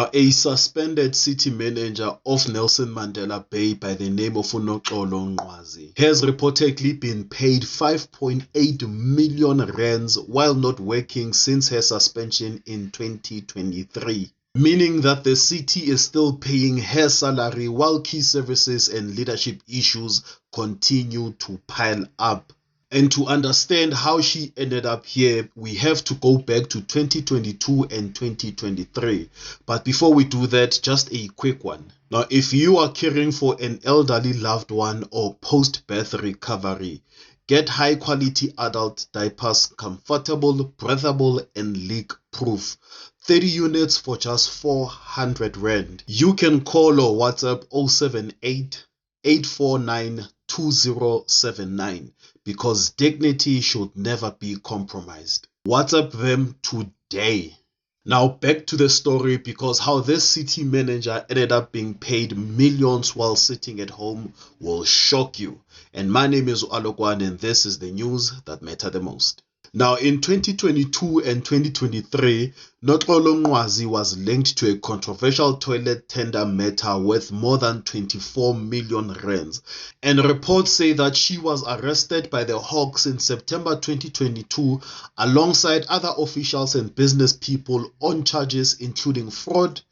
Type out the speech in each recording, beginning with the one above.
A suspended city manager of Nelson Mandela Bay by the name of Noxolo Nqwazi has reportedly been paid 5.8 million rands while not working since her suspension in 2023. Meaning that the city is still paying her salary while key services and leadership issues continue to pile up. And to understand how she ended up here, we have to go back to 2022 and 2023. But before we do that, just a quick one. Now, if you are caring for an elderly loved one or post-birth recovery, get high-quality adult diapers, comfortable, breathable, and leak-proof. 30 units for just 400 rand. You can call or WhatsApp 078 849 2079 because dignity should never be compromised. WhatsApp them today. Now back to the story, because how this city manager ended up being paid millions while sitting at home will shock you. And my name is Alokwan and this is the news that matter the most. Now, in 2022 and 2023, Noxolo Nqwazi was linked to a controversial toilet tender matter worth more than 24 million rands. And reports say that she was arrested by the Hawks in September 2022 alongside other officials and business people on charges including fraud,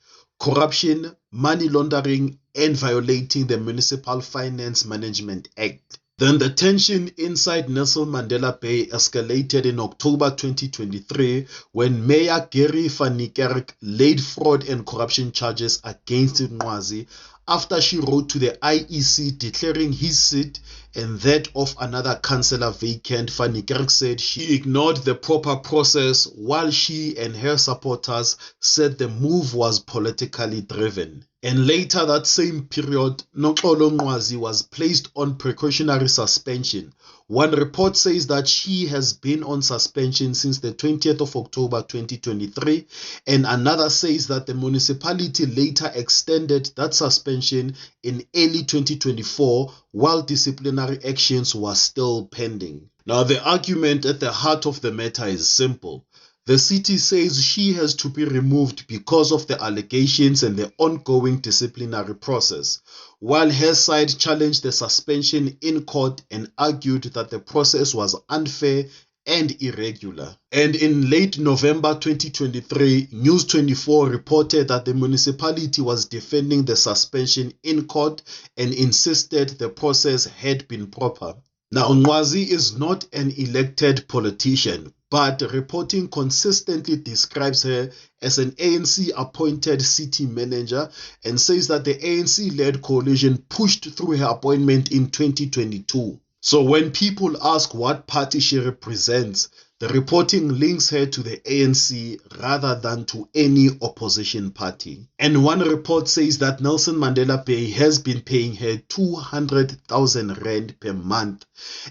corruption, money laundering, and violating the Municipal Finance Management Act. Then the tension inside Nelson Mandela Bay escalated in October 2023 when Mayor Gary van Niekerk laid fraud and corruption charges against Nqwazi after she wrote to the IEC declaring his seat and that of another councillor vacant. Van Niekerk said she ignored the proper process while she and her supporters said the move was politically driven. And later that same period, Noxolo Nqwazi was placed on precautionary suspension. One report says that she has been on suspension since the 20th of October 2023, and another says that the municipality later extended that suspension in early 2024 while disciplinary actions were still pending. Now, the argument at the heart of the matter is simple. The city says she has to be removed because of the allegations and the ongoing disciplinary process, while her side challenged the suspension in court and argued that the process was unfair and irregular. And in late November 2023, News 24 reported that the municipality was defending the suspension in court and insisted the process had been proper. Now, Nqwazi is not an elected politician, but reporting consistently describes her as an ANC-appointed city manager and says that the ANC-led coalition pushed through her appointment in 2022. So when people ask what party she represents, the reporting links her to the ANC rather than to any opposition party. And one report says that Nelson Mandela Bay has been paying her 200,000 rand per month.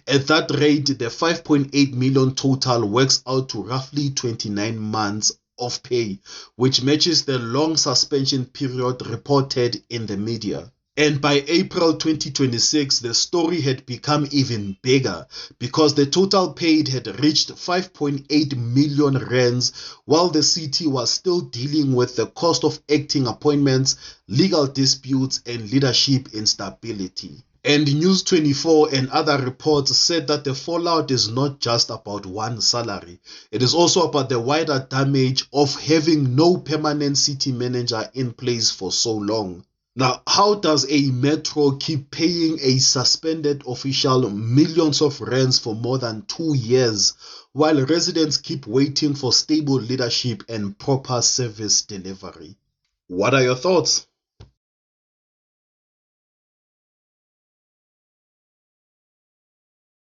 At that rate, the 5.8 million total works out to roughly 29 months of pay, which matches the long suspension period reported in the media. And by April 2026, the story had become even bigger because the total paid had reached 5.8 million rands while the city was still dealing with the cost of acting appointments, legal disputes, and leadership instability. And News 24 and other reports said that the fallout is not just about one salary. It is also about the wider damage of having no permanent city manager in place for so long. Now, how does a metro keep paying a suspended official millions of rands for more than 2 years, while residents keep waiting for stable leadership and proper service delivery? What are your thoughts?